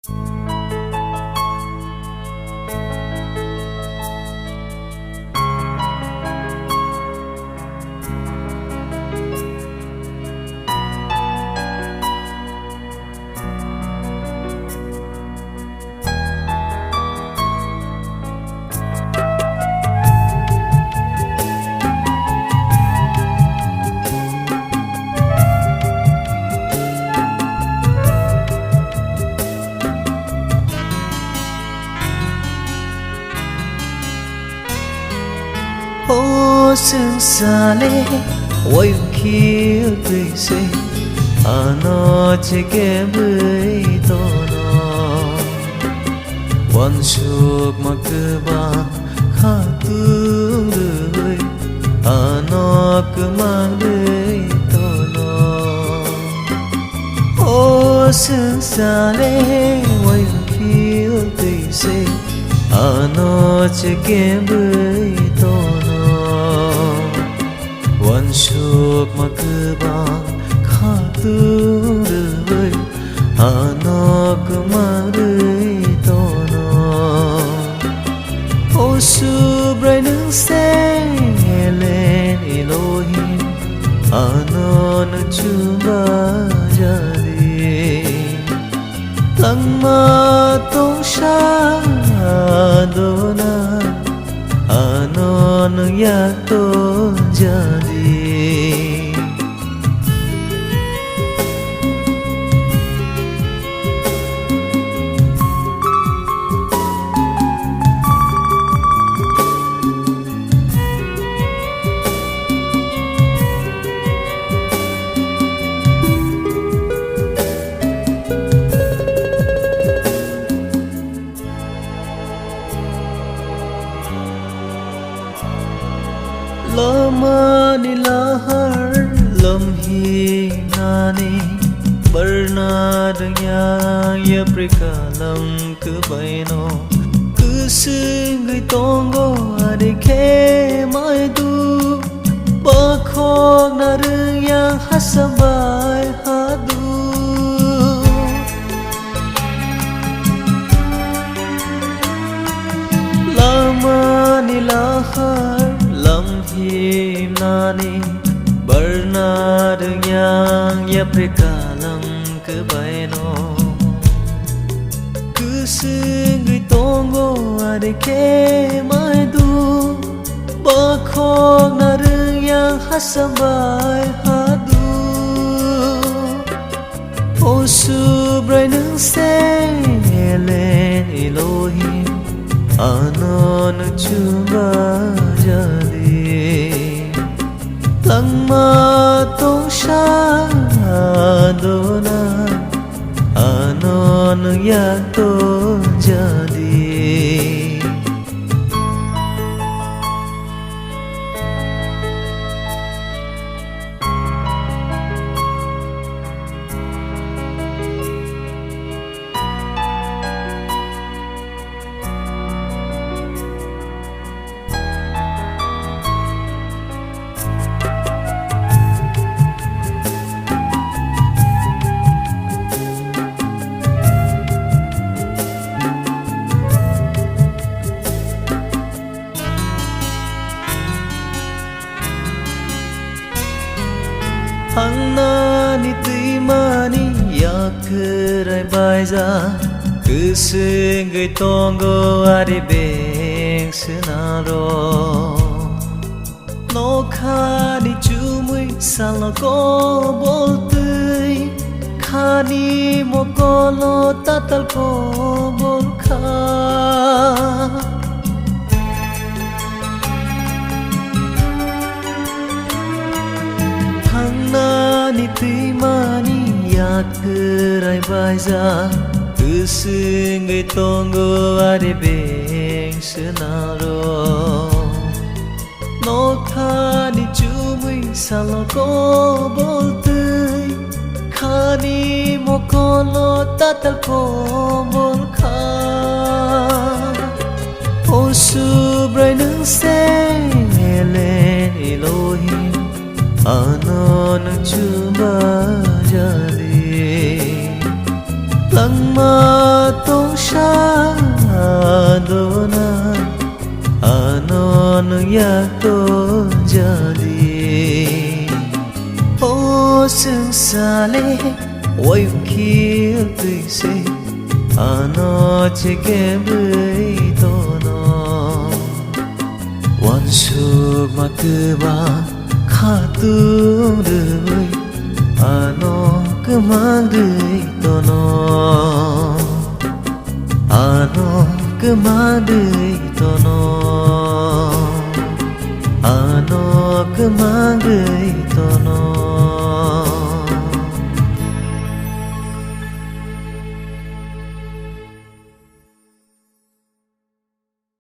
Ô sương xa lê ôi kia tươi xê nó chỉ kém với to nó quan chuộc mà cứ bằng khá tương đời nó cứ mang đời to nó ô sương xa lê ôi kia tươi xê nó chỉ kém với to quan chuộc mà cứ bằng khá tương đời nó cứ mang đời to nó ô su bray nâng xe lên Elohim nó nâng chumba jadi lăng ma tông sa dona nó nâng ya to jadi lama ni lahar lam hi nani bernadanya ya prikalam cứ baino cứ sing người tongo ade ke mai tu ba khok na rung yang hasabai hadu lama ni lahar lam him nani bernadanya ya prikalam cứ baino cứ sing người tongo ade ke mai du ba khok na rung yang hasabai hadu ô su bray nâng xe lên Elohim nó nâng chumba jadi lăng ma tông sa dona nó nâng ya to jadi hằng na ni tui mani ya kerai baiza cứ sing người tongo ade beng senaro no kha ni chumui salo ko bol tui kha ni mo ko lo tatal ko bol kha ni tui mani ya kerai baiza cứ sing người tongo ade beng senaro no kha ni chumui salo ko bol tui kha ni mo ko lo tatal ko bol kha ô su bray nâng xe lên Elohim nó nâng chumba jadi lăng ma ya to jadi ô sương xa lê ôi kia tươi say nó chỉ kém với tôi nó one suốt mà từ ba khá tương đời nó cứ mang đời tôi nó cứ mang đời tôi nó cứ mang đời tôi nó